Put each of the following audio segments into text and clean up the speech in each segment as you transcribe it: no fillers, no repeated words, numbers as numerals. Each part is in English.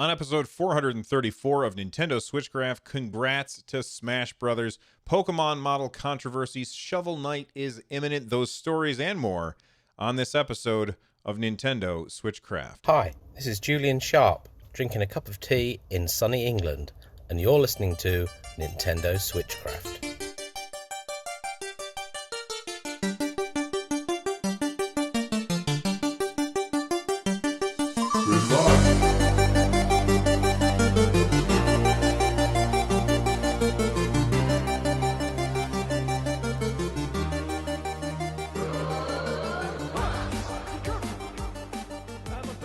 On episode 434 of Nintendo Switchcraft, congrats to Smash Brothers, Pokemon model controversies, Shovel Knight is imminent, those stories and more on this episode of Nintendo Switchcraft. Hi, this is Julian Sharp, drinking a cup of tea in sunny England, and you're listening to Nintendo Switchcraft.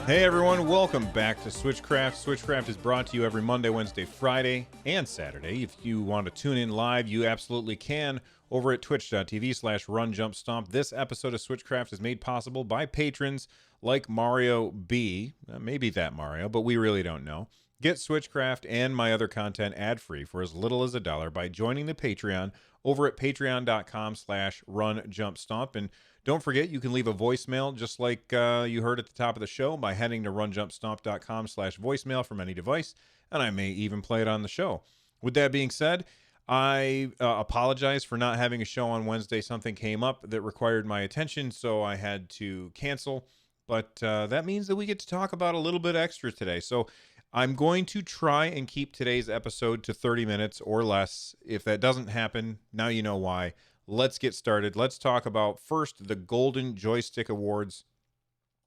Hey everyone, welcome back to Switchcraft. Switchcraft is brought to you every Monday, Wednesday, Friday, and Saturday. If you want to tune in live, you absolutely can over at twitch.tv/runjumpstomp. This episode of Switchcraft is made possible by patrons like Mario B. Maybe that Mario, but we really don't know. Get Switchcraft and my other content ad-free for as little as $1 by joining the Patreon over at patreon.com/runjumpstomp. And don't forget, you can leave a voicemail just like you heard at the top of the show by heading to runjumpstomp.com/voicemail from any device, and I may even play it on the show. With that being said, I apologize for not having a show on Wednesday. Something came up that required my attention, so I had to cancel. But that means that we get to talk about a little bit extra today. So I'm going to try and keep today's episode to 30 minutes or less. If that doesn't happen, now you know why. Let's get started. Let's talk about first the Golden Joystick Awards.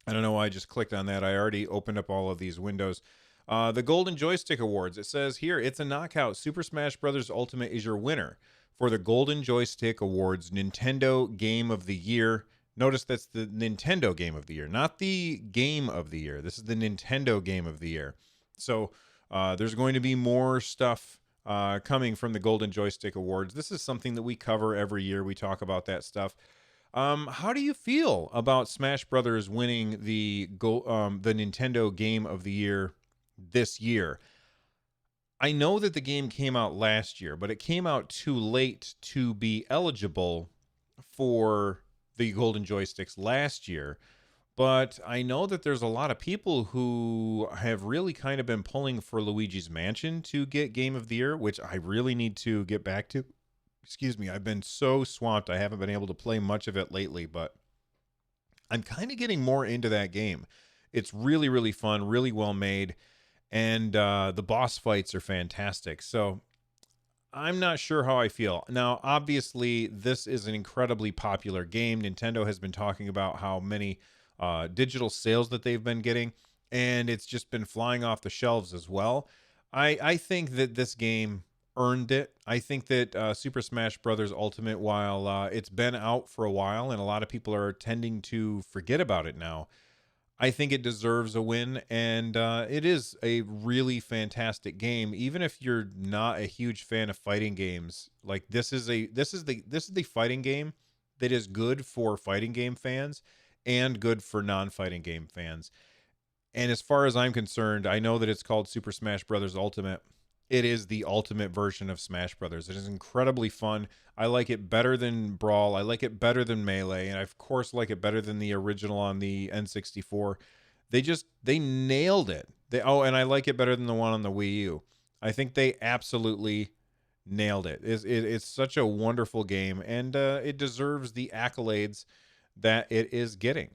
I don't know why I just clicked on that. I already opened up all of these windows. The Golden Joystick Awards. It says here, it's a knockout. Super Smash Bros. Ultimate is your winner for the Golden Joystick Awards Nintendo Game of the Year. Notice that's the Nintendo Game of the Year, not the Game of the Year. This is the Nintendo Game of the Year. So there's going to be more stuff coming from the Golden Joystick Awards. This is something that we cover every year. We talk about that stuff. How do you feel about Smash Brothers winning the Nintendo Game of the Year this year? I know that the game came out last year, but it came out too late to be eligible for the Golden Joysticks last year. But I know that there's a lot of people who have really kind of been pulling for Luigi's Mansion to get Game of the Year, which I really need to get back to. Excuse me, I've been so swamped. I haven't been able to play much of it lately, but I'm kind of getting more into that game. It's really, really fun, really well made, and the boss fights are fantastic. So I'm not sure how I feel. Now, obviously, this is an incredibly popular game. Nintendo has been talking about how many digital sales that they've been getting, and it's just been flying off the shelves as well. I think that this game earned it. I think that Super Smash Bros. Ultimate, while it's been out for a while and a lot of people are tending to forget about it now, I think it deserves a win, and it is a really fantastic game. Even if you're not a huge fan of fighting games, like this is the fighting game that is good for fighting game fans and good for non-fighting game fans. And as far as I'm concerned, I know that it's called Super Smash Bros. Ultimate. It is the ultimate version of Smash Brothers. It is incredibly fun. I like it better than Brawl. I like it better than Melee. And I, of course, like it better than the original on the N64. They nailed it. And I like it better than the one on the Wii U. I think they absolutely nailed it. It's such a wonderful game, and it deserves the accolades that it is getting.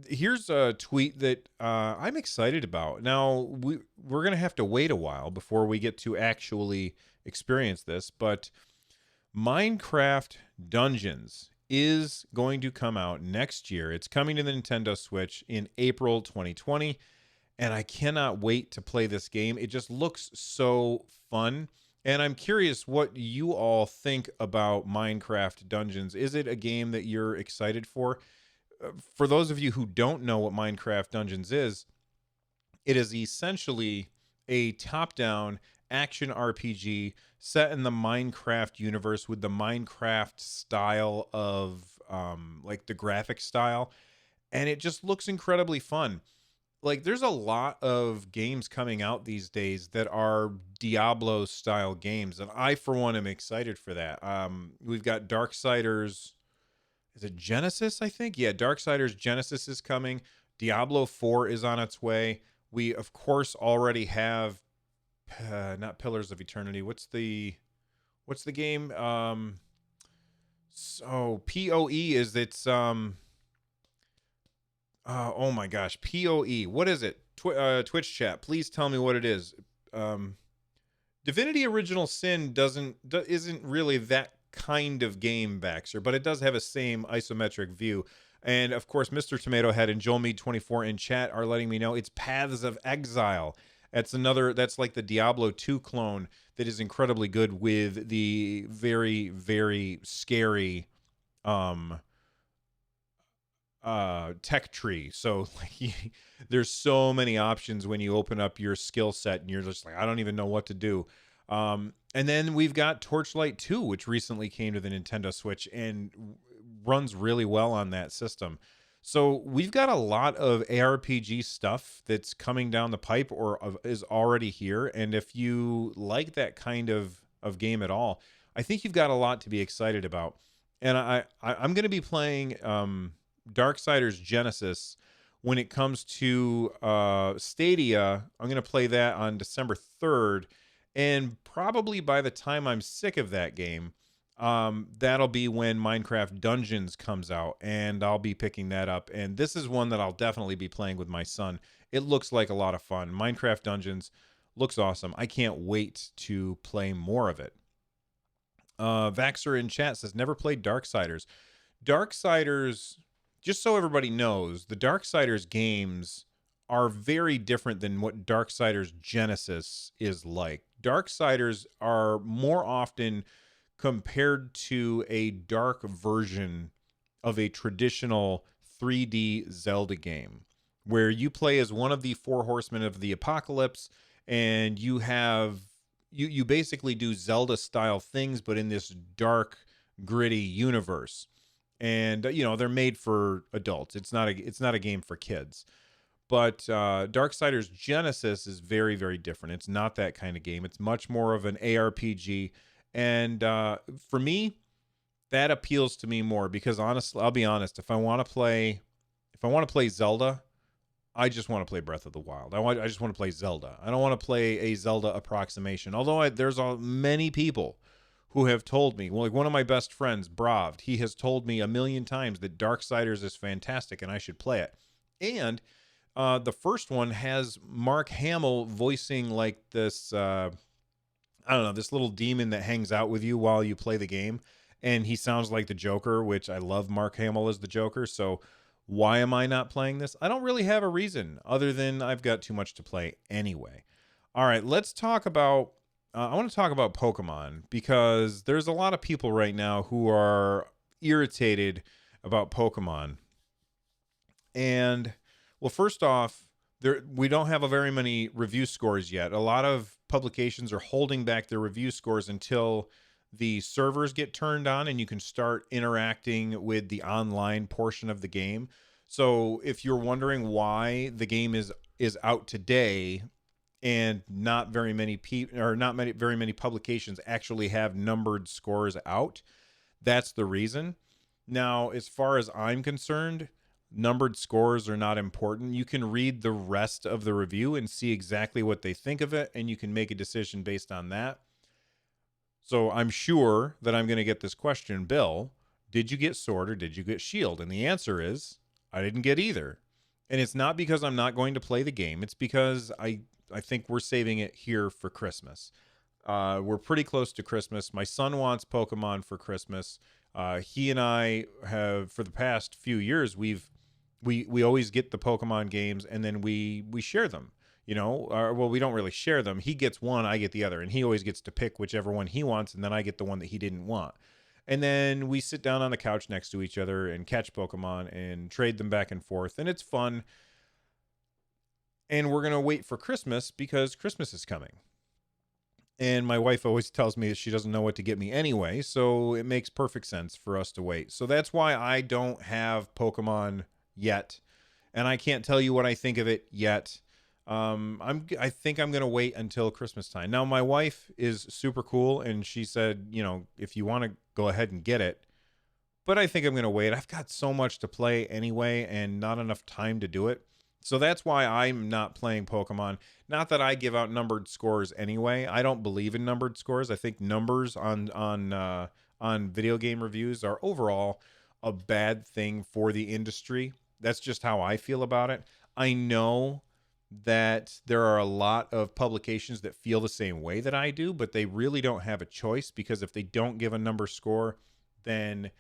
Here's a tweet that I'm excited about. Now, we're going to have to wait a while before we get to actually experience this, but Minecraft Dungeons is going to come out next year. It's coming to the Nintendo Switch in April 2020, and I cannot wait to play this game. It just looks so fun. And I'm curious what you all think about Minecraft Dungeons. Is it a game that you're excited for? For those of you who don't know what Minecraft Dungeons is, it is essentially a top-down action RPG set in the Minecraft universe with the Minecraft style of, like the graphic style. And it just looks incredibly fun. Like, there's a lot of games coming out these days that are Diablo style games, and I for one am excited for that. We've got Darksiders. Is it Genesis? I think, yeah. Darksiders Genesis is coming. Diablo 4 is on its way. We of course already have not Pillars of Eternity. What's the game? So PoE is it's oh my gosh, PoE. What is it? Twitch chat, please tell me what it is. Um, Divinity Original Sin isn't really that kind of game, Baxter, but it does have a same isometric view. And of course, Mr. Tomato Head and Joel Mead 24 in chat are letting me know it's Paths of Exile. That's like the Diablo 2 clone that is incredibly good with the very, very scary um tech tree. So like there's so many options when you open up your skill set and you're just like, I don't even know what to do. And then we've got Torchlight 2, which recently came to the Nintendo Switch and runs really well on that system. So we've got a lot of ARPG stuff that's coming down the pipe or is already here. And if you like that kind of game at all, I think you've got a lot to be excited about. And I'm going to be playing Darksiders Genesis when it comes to Stadia. I'm going to play that on December 3rd. And probably by the time I'm sick of that game, that'll be when Minecraft Dungeons comes out, and I'll be picking that up. And this is one that I'll definitely be playing with my son. It looks like a lot of fun. Minecraft Dungeons looks awesome. I can't wait to play more of it. Vaxer in chat says, never played Darksiders. Darksiders, just so everybody knows, the Darksiders games are very different than what Darksiders Genesis is like. Darksiders are more often compared to a dark version of a traditional 3D Zelda game, where you play as one of the four horsemen of the apocalypse, and you basically do Zelda style things, but in this dark, gritty universe. And they're made for adults. It's not a game for kids. But Darksiders Genesis is very, very different. It's not that kind of game. It's much more of an ARPG. And for me, that appeals to me more because honestly, I'll be honest, if I want to play Zelda, I just want to play Breath of the Wild. I just want to play Zelda. I don't want to play a Zelda approximation. Although there's many people who have told me, well, like one of my best friends, Bravd, he has told me a million times that Darksiders is fantastic and I should play it. And the first one has Mark Hamill voicing like this, I don't know, this little demon that hangs out with you while you play the game. And he sounds like the Joker, which I love Mark Hamill as the Joker. So why am I not playing this? I don't really have a reason other than I've got too much to play anyway. All right, let's talk about, I want to talk about Pokemon because there's a lot of people right now who are irritated about Pokemon. And well, first off, we don't have very many review scores yet. A lot of publications are holding back their review scores until the servers get turned on and you can start interacting with the online portion of the game. So if you're wondering why the game is out today and not very many very many publications actually have numbered scores out, that's the reason. Now, as far as I'm concerned, numbered scores are not important. You can read the rest of the review and see exactly what they think of it, and you can make a decision based on that. So I'm sure that I'm going to get this question, Bill, did you get Sword or did you get Shield? And the answer is, I didn't get either. And it's not because I'm not going to play the game. It's because I think we're saving it here for Christmas. We're pretty close to Christmas. My son wants Pokemon for Christmas. He and I have, for the past few years, we always get the Pokemon games and then we share them. Well, we don't really share them. He gets one, I get the other, and he always gets to pick whichever one he wants, and then I get the one that he didn't want. And then we sit down on the couch next to each other and catch Pokemon and trade them back and forth, and it's fun. And we're going to wait for Christmas because Christmas is coming. And my wife always tells me that she doesn't know what to get me anyway, so it makes perfect sense for us to wait. So that's why I don't have Pokemon yet, and I can't tell you what I think of it yet. I think I'm gonna wait until Christmas time. Now, my wife is super cool, and she said, if you want to go ahead and get it, but I think I'm gonna wait. I've got so much to play anyway, and not enough time to do it. So that's why I'm not playing Pokemon. Not that I give out numbered scores anyway. I don't believe in numbered scores. I think numbers on video game reviews are overall a bad thing for the industry. That's just how I feel about it. I know that there are a lot of publications that feel the same way that I do, but they really don't have a choice, because if they don't give a number score, then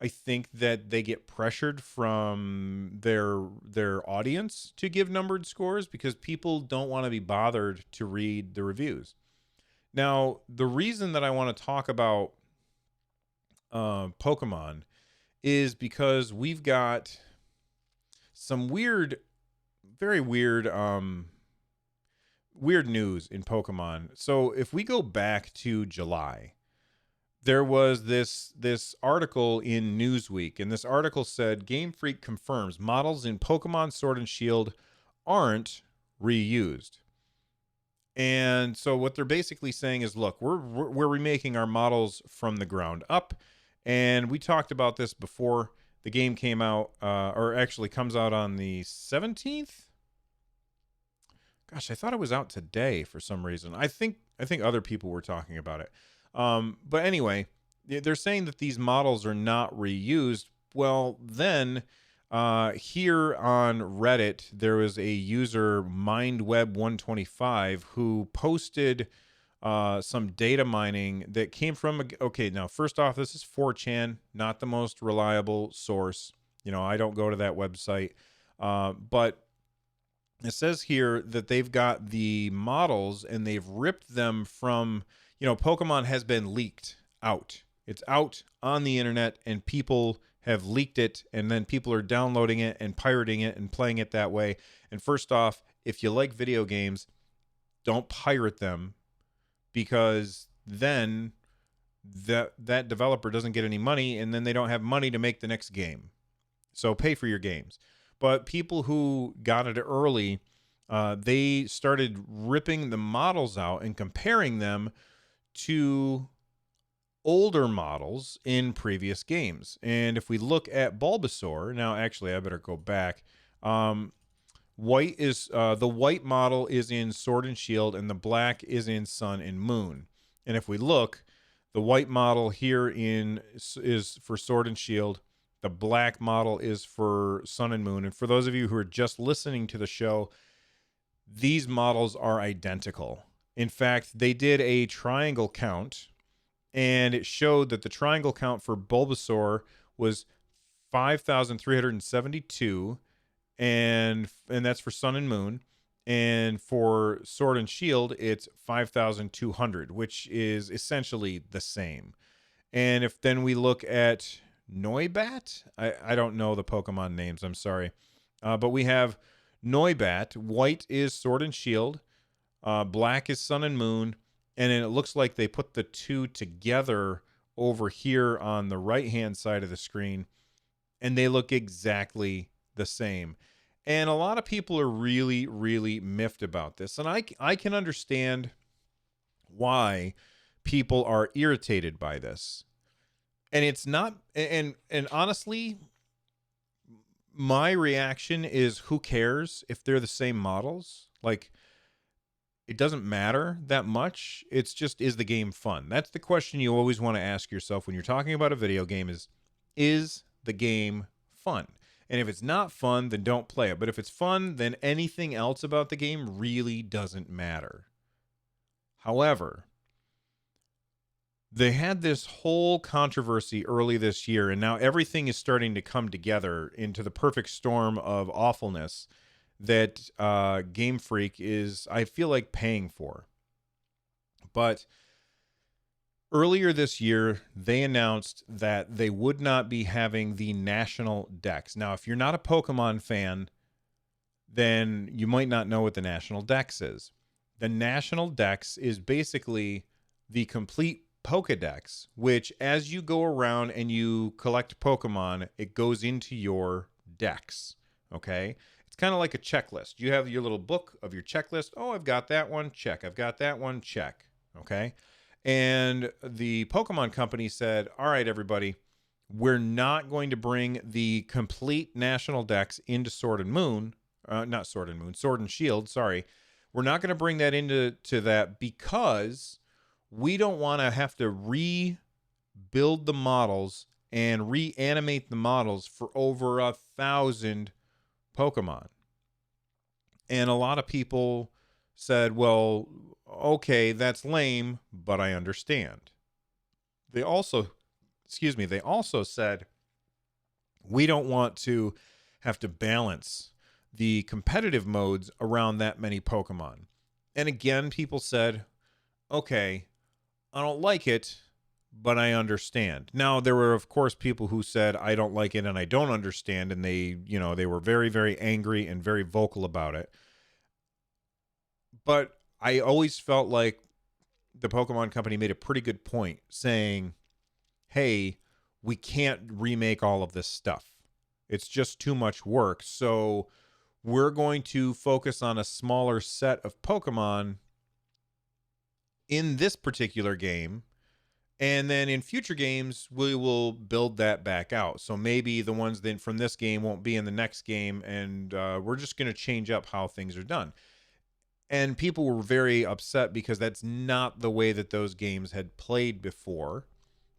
I think that they get pressured from their audience to give numbered scores, because people don't want to be bothered to read the reviews. Now, the reason that I want to talk about Pokemon is because we've got some very weird news in Pokemon. So if we go back to July, there was this article in Newsweek, and this article said Game Freak confirms models in Pokemon Sword and Shield aren't reused. And so what they're basically saying is, look, we're remaking our models from the ground up, and we talked about this before the game came out, or actually comes out on the 17th. Gosh, I thought it was out today for some reason. I think other people were talking about it. But anyway, they're saying that these models are not reused. Well, then here on Reddit, there was a user, MindWeb125, who posted some data mining that came from okay, now first off, this is 4chan, not the most reliable source. I don't go to that website. But it says here that they've got the models and they've ripped them from, Pokemon has been leaked out. It's out on the internet, and people have leaked it, and then people are downloading it and pirating it and playing it that way. And first off, if you like video games, don't pirate them, because then that developer doesn't get any money, and then they don't have money to make the next game. So pay for your games. But people who got it early, they started ripping the models out and comparing them to older models in previous games. And if we look at Bulbasaur, now actually I better go back. White is the white model is in Sword and Shield, and the black is in Sun and Moon. And if we look, the white model here is for Sword and Shield. The black model is for Sun and Moon. And for those of you who are just listening to the show, these models are identical. In fact, they did a triangle count, and it showed that the triangle count for Bulbasaur was 5,372, and that's for Sun and Moon. And for Sword and Shield, it's 5,200, which is essentially the same. And if then we look at Noibat, I don't know the Pokemon names, I'm sorry. But we have Noibat. White is Sword and Shield. Black is Sun and Moon. And then it looks like they put the two together over here on the right-hand side of the screen, and they look exactly the same. And a lot of people are really, really miffed about this. And I can understand why people are irritated by this. And it's not, and honestly, my reaction is, who cares if they're the same models? Like, it doesn't matter that much. It's just, is the game fun? That's the question you always want to ask yourself when you're talking about a video game is the game fun? And if it's not fun, then don't play it. But if it's fun, then anything else about the game really doesn't matter. However, they had this whole controversy early this year, and now everything is starting to come together into the perfect storm of awfulness that Game Freak is, I feel like, paying for. But earlier this year, they announced that they would not be having the National Dex. Now, if you're not a Pokemon fan, then you might not know what the National Dex is. The National Dex is basically the complete Pokedex, which as you go around and you collect Pokemon, it goes into your Dex, okay? It's kind of like a checklist. You have your little book of your checklist. Oh, I've got that one, check. I've got that one, check, okay? And the Pokemon company said, all right, everybody, we're not going to bring the complete national decks into Sword and Moon, not Sword and Moon, Sword and Shield, sorry. We're not going to bring that into that because we don't want to have to rebuild the models and reanimate the models for over 1,000 Pokemon. And a lot of people said, well, okay, that's lame, but I understand. They also said, we don't want to have to balance the competitive modes around that many Pokemon. And again, people said, okay, I don't like it, but I understand. Now, there were, of course, people who said, I don't like it and I don't understand. And they were very, very angry and very vocal about it. But I always felt like the Pokemon Company made a pretty good point saying, hey, we can't remake all of this stuff. It's just too much work. So we're going to focus on a smaller set of Pokemon in this particular game. And then in future games, we will build that back out. So maybe the ones then from this game won't be in the next game. And we're just going to change up how things are done. And people were very upset because that's not the way that those games had played before.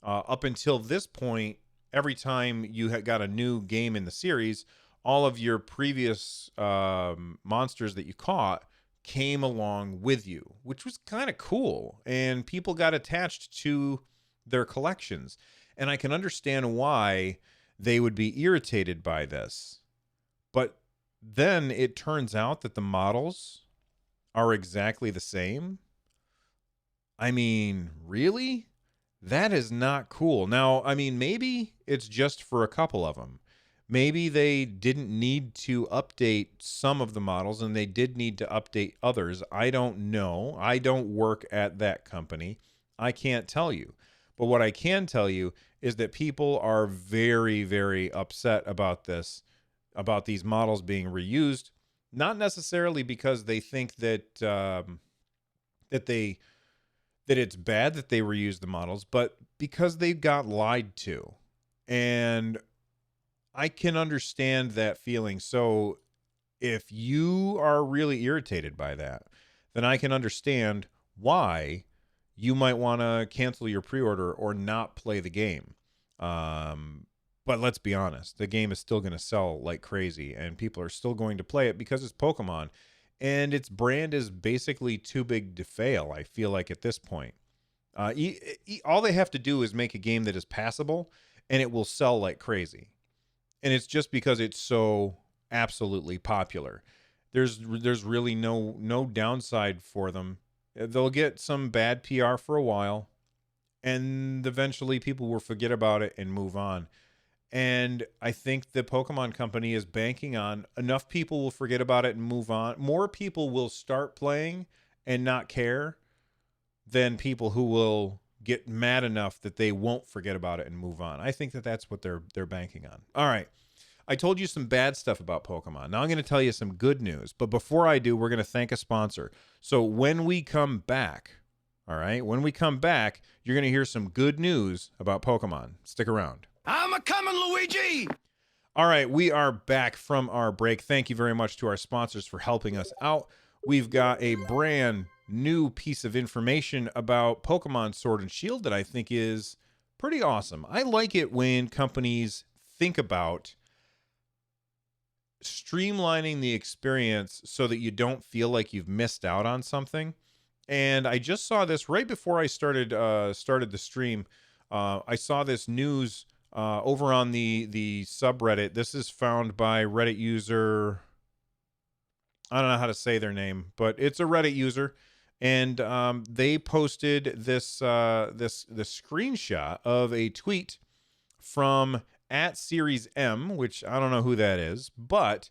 Up until this point, every time you had got a new game in the series, all of your previous monsters that you caught came along with you, which was kind of cool. And people got attached to their collections. And I can understand why they would be irritated by this. But then it turns out that the models are exactly the same. I mean, really? That is not cool. Now, I mean, maybe it's just for a couple of them. Maybe they didn't need to update some of the models and they did need to update others. I don't know. I don't work at that company. I can't tell you. But what I can tell you is that people are very, very upset about this, about these models being reused. Not necessarily because they think that that it's bad that they reuse the models, but because they got lied to. And I can understand that feeling. So if you are really irritated by that, then I can understand why you might want to cancel your pre-order or not play the game. But let's be honest, the game is still going to sell like crazy and people are still going to play it because it's Pokemon and its brand is basically too big to fail, I feel like, at this point. All they have to do is make a game that is passable and it will sell like crazy. And it's just because it's so absolutely popular. There's really no downside for them. They'll get some bad PR for a while and eventually people will forget about it and move on. And I think the Pokemon Company is banking on enough people will forget about it and move on. More people will start playing and not care than people who will get mad enough that they won't forget about it and move on. I think that that's what they're banking on. All right. I told you some bad stuff about Pokemon. Now I'm going to tell you some good news. But before I do, we're going to thank a sponsor. So when we come back, all right, when we come back, you're going to hear some good news about Pokemon. Stick around. I'm a coming, Luigi! All right, we are back from our break. Thank you very much to our sponsors for helping us out. We've got a brand new piece of information about Pokemon Sword and Shield that I think is pretty awesome. I like it when companies think about streamlining the experience so that you don't feel like you've missed out on something. And I just saw this right before I started the stream. I saw this news over on the subreddit. This is found by Reddit user. I don't know how to say their name, but it's a Reddit user, and they posted this screenshot of a tweet from @SeriesM, which I don't know who that is, but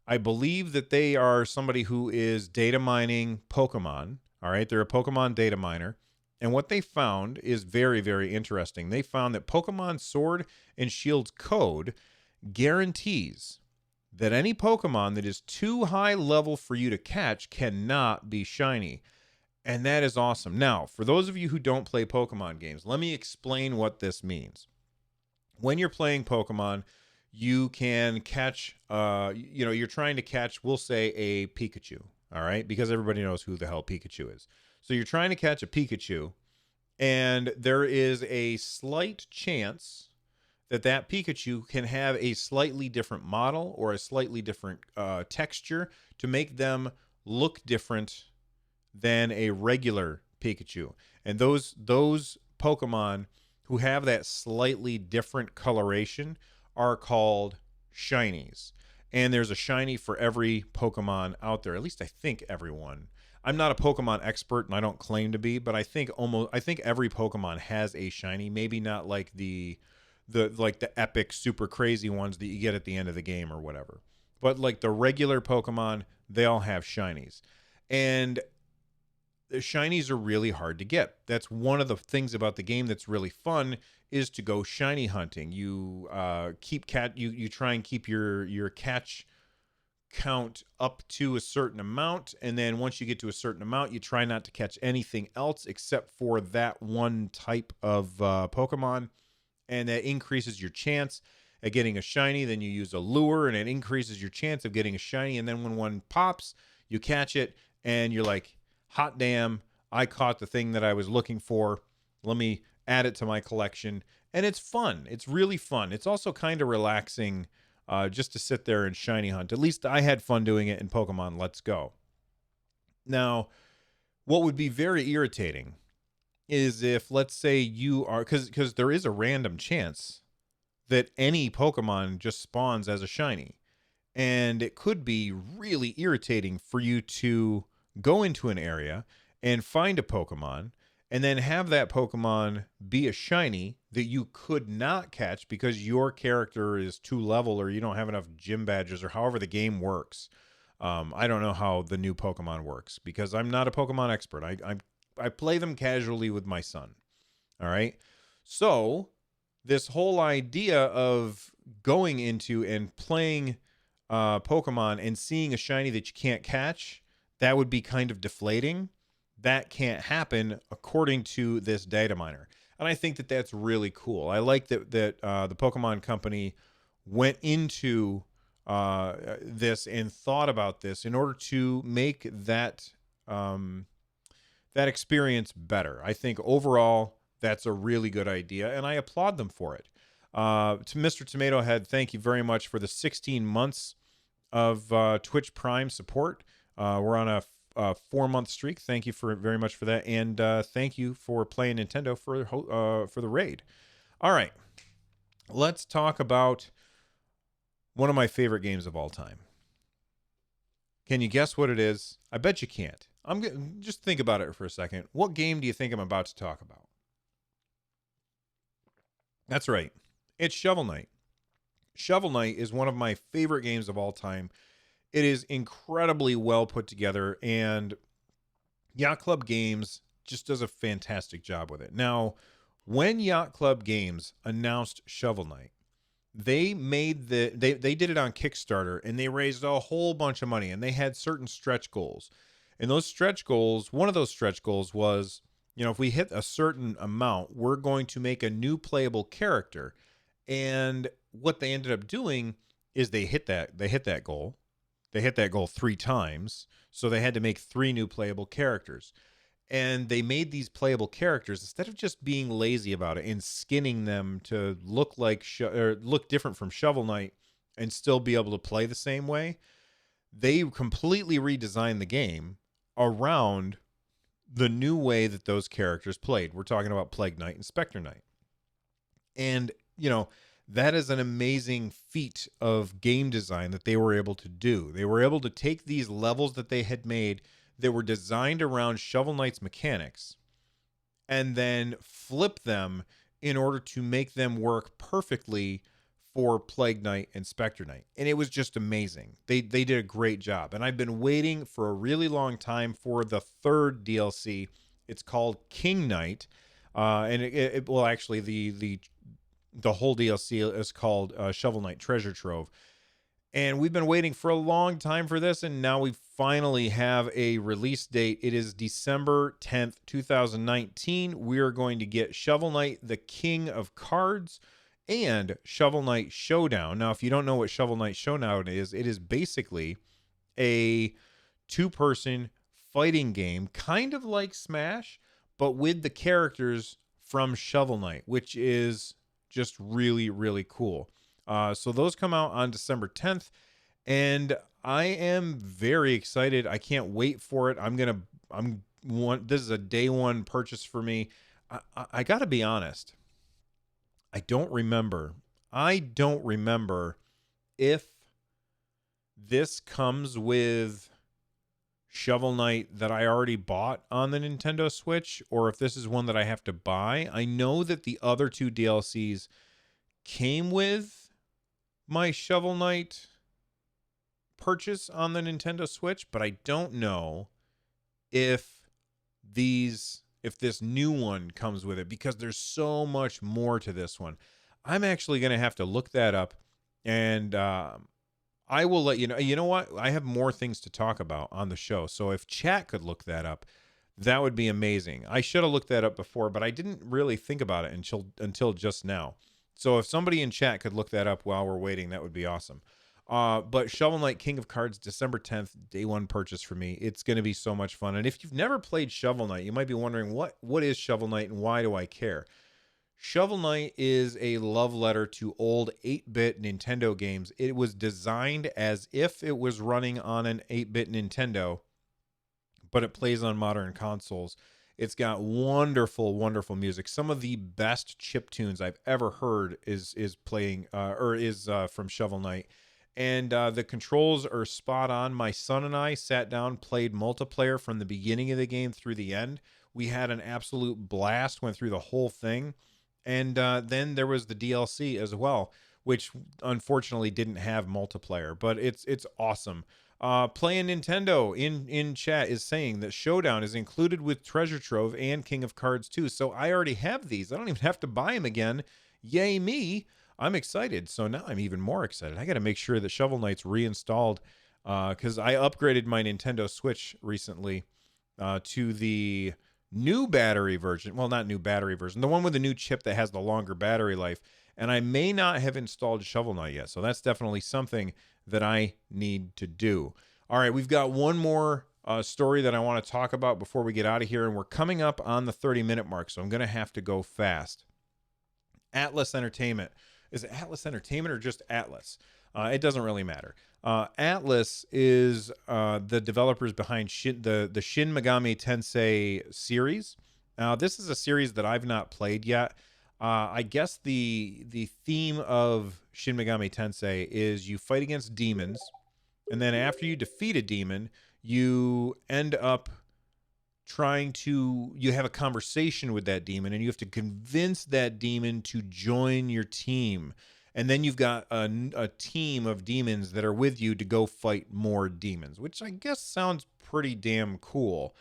I believe that they are somebody who is data mining Pokemon. All right, they're a Pokemon data miner. And what they found is very, very interesting. They found that Pokemon Sword and Shield's code guarantees that any Pokemon that is too high level for you to catch cannot be shiny. And that is awesome. Now, for those of you who don't play Pokemon games, let me explain what this means. when you're playing Pokemon, you can catch, you're trying to catch, we'll say, a Pikachu, all right? Because everybody knows who the hell Pikachu is. So you're trying to catch a Pikachu, and there is a slight chance that that Pikachu can have a slightly different model or a slightly different texture to make them look different than a regular Pikachu. And those Pokemon who have that slightly different coloration are called shinies. And there's a shiny for every Pokemon out there. At least I think everyone. I'm not a Pokemon expert and I don't claim to be, but I think every Pokemon has a shiny, maybe not like the epic super crazy ones that you get at the end of the game or whatever. But like the regular Pokemon, they all have shinies. And the shinies are really hard to get. That's one of the things about the game that's really fun is to go shiny hunting. You you try and keep your catch count up to a certain amount, and then once you get to a certain amount, you try not to catch anything else except for that one type of Pokemon, and that increases your chance at getting a shiny. Then you use a lure, and it increases your chance of getting a shiny, and then when one pops, you catch it, and you're like, hot damn, I caught the thing that I was looking for. Let me add it to my collection. And it's fun. It's really fun. It's also kind of relaxing just to sit there and shiny hunt. At least I had fun doing it in Pokemon Let's Go. Now, what would be very irritating is if, let's say you are, because there is a random chance that any Pokemon just spawns as a shiny. And it could be really irritating for you to go into an area and find a Pokemon and then have that Pokemon be a shiny that you could not catch because your character is too level or you don't have enough gym badges or however the game works. I don't know how the new Pokemon works because I'm not a Pokemon expert. I play them casually with my son. All right. So this whole idea of going into and playing Pokemon and seeing a shiny that you can't catch, that would be kind of deflating. That can't happen according to this data miner. And I think that that's really cool. I like that the Pokemon Company went into this and thought about this in order to make that that experience better. I think overall that's a really good idea, and I applaud them for it. To Mr. Tomato Head, thank you very much for the 16 months of Twitch Prime support. We're on a 4-month streak. Thank you very much for that, and thank you for playing Nintendo for the raid. All right, let's talk about one of my favorite games of all time. Can you guess what it is? I bet you can't. Just think about it for a second. What game do you think I'm about to talk about? That's right. It's Shovel Knight. Shovel Knight is one of my favorite games of all time. It is incredibly well put together, and Yacht Club Games just does a fantastic job with it. Now, when Yacht Club Games announced Shovel Knight, they made they did it on Kickstarter, and they raised a whole bunch of money, and they had certain stretch goals. And those stretch goals, one of those stretch goals was, if we hit a certain amount, we're going to make a new playable character. And what they ended up doing is they hit that goal. They hit that goal 3 times, so they had to make 3 new playable characters. And they made these playable characters, instead of just being lazy about it and skinning them to look look different from Shovel Knight and still be able to play the same way, they completely redesigned the game around the new way that those characters played. We're talking about Plague Knight and Spectre Knight. And, that is an amazing feat of game design that they were able to do. They were able to take these levels that they had made that were designed around Shovel Knight's mechanics and then flip them in order to make them work perfectly for Plague Knight and Spectre Knight. And it was just amazing. They did a great job. And I've been waiting for a really long time for the 3rd DLC. It's called King Knight. And it will actually, the whole DLC is called Shovel Knight Treasure Trove. And we've been waiting for a long time for this, and now we finally have a release date. It is December 10th, 2019. We are going to get Shovel Knight, the King of Cards, and Shovel Knight Showdown. Now, if you don't know what Shovel Knight Showdown is, it is basically a two-person fighting game, kind of like Smash, but with the characters from Shovel Knight, which is just really, really cool. So those come out on December 10th, and I am very excited. I can't wait for it. This is a day one purchase for me. I got to be honest. I don't remember if this comes with Shovel Knight that I already bought on the Nintendo Switch, or if this is one that I have to buy. I know that the other two DLCs came with my Shovel Knight purchase on the Nintendo Switch, but I don't know if this new one comes with it, because there's so much more to this one. I'm actually going to have to look that up, and I will let you know. You know what? I have more things to talk about on the show. So if chat could look that up, that would be amazing. I should have looked that up before, but I didn't really think about it until just now. So if somebody in chat could look that up while we're waiting, that would be awesome. But Shovel Knight King of Cards, December 10th, day one purchase for me. It's going to be so much fun. And if you've never played Shovel Knight, you might be wondering, what is Shovel Knight and why do I care? Shovel Knight is a love letter to old 8-bit Nintendo games. It was designed as if it was running on an 8-bit Nintendo, but it plays on modern consoles. It's got wonderful, wonderful music. Some of the best chip tunes I've ever heard is from Shovel Knight. And the controls are spot on. My son and I sat down, played multiplayer from the beginning of the game through the end. We had an absolute blast, went through the whole thing. And then there was the DLC as well, which unfortunately didn't have multiplayer, but it's awesome. Playing Nintendo in chat is saying that Showdown is included with Treasure Trove and King of Cards 2. So I already have these. I don't even have to buy them again. Yay me. I'm excited. So now I'm even more excited. I got to make sure that Shovel Knight's reinstalled, because I upgraded my Nintendo Switch recently to the new battery version. Well, not new battery version. The one with the new chip that has the longer battery life. And I may not have installed Shovel Knight yet. So that's definitely something that I need to do. All right, we've got one more story that I want to talk about before we get out of here. And we're coming up on the 30-minute mark, so I'm going to have to go fast. Atlas Entertainment. Is it Atlas Entertainment or just Atlas? It doesn't really matter. Atlas is the developers behind the Shin Megami Tensei series. Now, this is a series that I've not played yet. I guess the theme of Shin Megami Tensei is you fight against demons, and then after you defeat a demon, you end up you have a conversation with that demon, and you have to convince that demon to join your team. And then you've got a team of demons that are with you to go fight more demons, which I guess sounds pretty damn cool.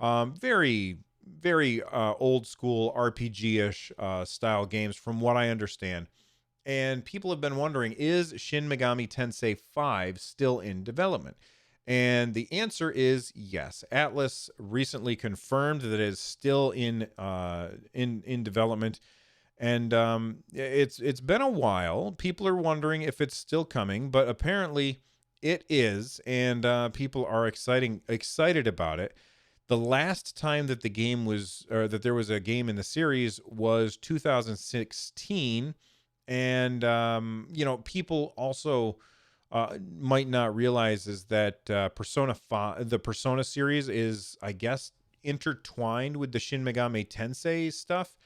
Very, very old school RPG-ish style games from what I understand. And people have been wondering, is Shin Megami Tensei 5 still in development? And the answer is yes. Atlas recently confirmed that it is still in development. And it's been a while. People are wondering if it's still coming, but apparently it is, and people are excited about it. The last time that that there was a game in the series was 2016, and people also might not realize is that the Persona series is, I guess, intertwined with the Shin Megami Tensei stuff.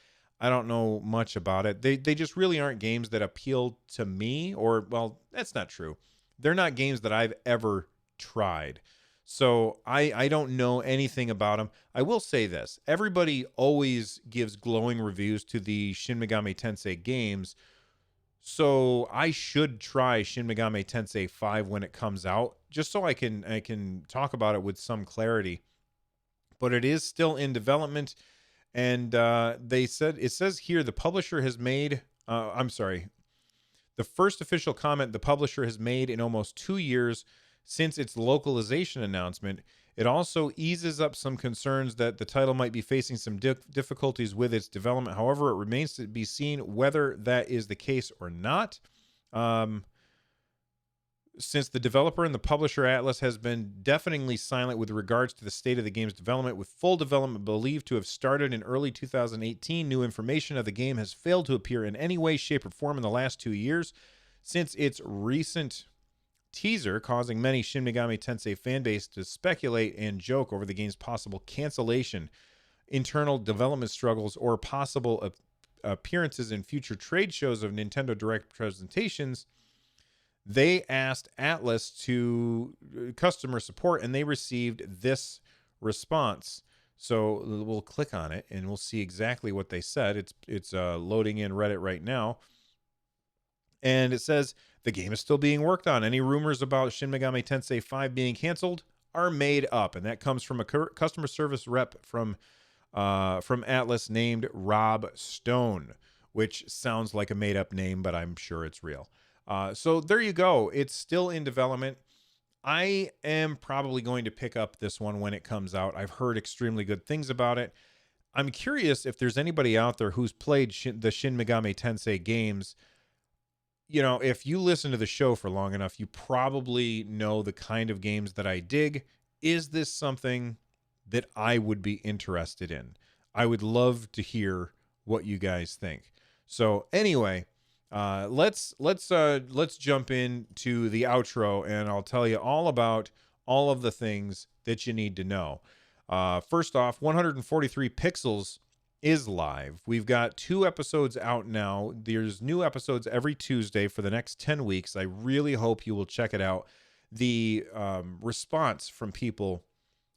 I don't know much about it. They just really aren't games that appeal to me, or, well, that's not true. They're not games that I've ever tried. So I don't know anything about them. I will say this. Everybody always gives glowing reviews to the Shin Megami Tensei games. So I should try Shin Megami Tensei 5 when it comes out, just so I can talk about it with some clarity. But it is still in development. And it says here the publisher has made, the first official comment the publisher has made in almost 2 years since its localization announcement It also eases up some concerns that the title might be facing some difficulties with its development. However, it remains to be seen whether that is the case or not. Since the developer and the publisher Atlas has been deafeningly silent with regards to the state of the game's development, with full development believed to have started in early 2018, new information of the game has failed to appear in any way, shape, or form in the last 2 years. Since its recent teaser, causing many Shin Megami Tensei fanbase to speculate and joke over the game's possible cancellation, internal development struggles, or possible appearances in future trade shows of Nintendo Direct presentations, they asked Atlas to customer support, and they received this response. So we'll click on it, and we'll see exactly what they said. It's loading in Reddit right now. And it says, the game is still being worked on. Any rumors about Shin Megami Tensei 5 being canceled are made up. And that comes from a customer service rep from Atlas named Rob Stone, which sounds like a made-up name, but I'm sure it's real. So there you go. It's still in development. I am probably going to pick up this one when it comes out. I've heard extremely good things about it. I'm curious if there's anybody out there who's played the Shin Megami Tensei games. You know, if you listen to the show for long enough, you probably know the kind of games that I dig. Is this something that I would be interested in? I would love to hear what you guys think. So anyway, let's jump into the outro, and I'll tell you all about all of the things that you need to know. First off, 143 Pixels is live. We've got 2 episodes out now. There's new episodes every Tuesday for the next 10 weeks. I really hope you will check it out. The response from people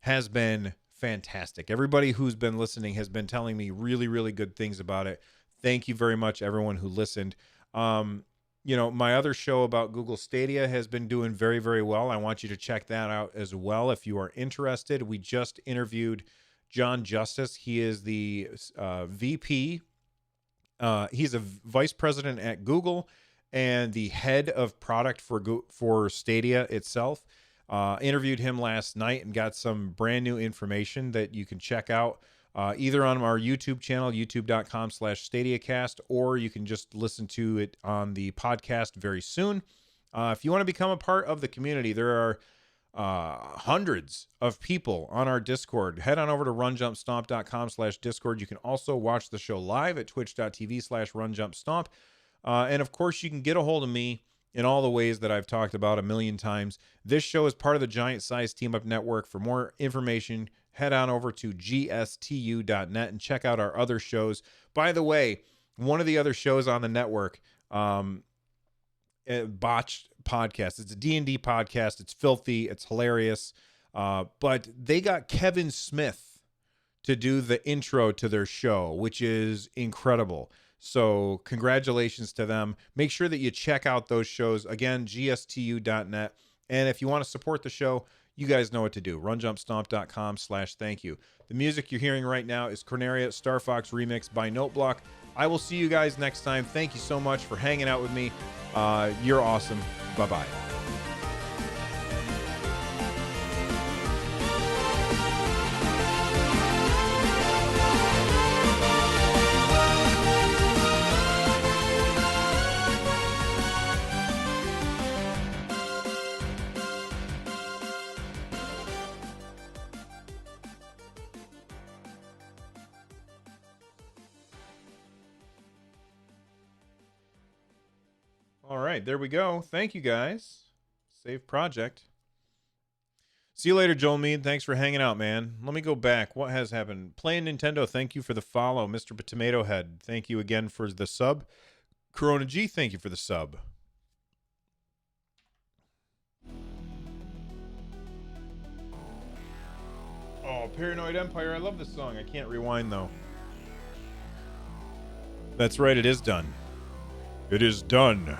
has been fantastic. Everybody who's been listening has been telling me really, really good things about it. Thank you very much, everyone who listened. My other show about Google Stadia has been doing very, very well. I want you to check that out as well if you are interested. We just interviewed John Justice. He is the VP. He's a vice president at Google and the head of product for Stadia itself. Interviewed him last night and got some brand new information that you can check out either on our YouTube channel, youtube.com/StadiaCast, or you can just listen to it on the podcast very soon. If you want to become a part of the community, there are hundreds of people on our Discord. Head on over to runjumpstomp.com/Discord. You can also watch the show live at twitch.tv/runjumpstomp. And of course, you can get a hold of me in all the ways that I've talked about a million times. This show is part of the Giant Size Team Up Network. For more information, head on over to gstu.net and check out our other shows. By the way, one of the other shows on the network, Botched Podcast. It's a D&D podcast. It's filthy. It's hilarious. But they got Kevin Smith to do the intro to their show, which is incredible. So congratulations to them. Make sure that you check out those shows. Again, gstu.net. And if you want to support the show, you guys know what to do. runjumpstomp.com/thank-you. The music you're hearing right now is Corneria Star Fox Remix by Noteblock. I will see you guys next time. Thank you so much for hanging out with me. You're awesome. Bye-bye. All right, there we go. Thank you, guys. Save project. See you later, Joel Mead. Thanks for hanging out, man. Let me go back. What has happened? Playing Nintendo, thank you for the follow. Mr. Tomato Head, thank you again for the sub. Corona G, thank you for the sub. Oh, Paranoid Empire. I love this song. I can't rewind, though. That's right. It is done. It is done.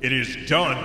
It is done.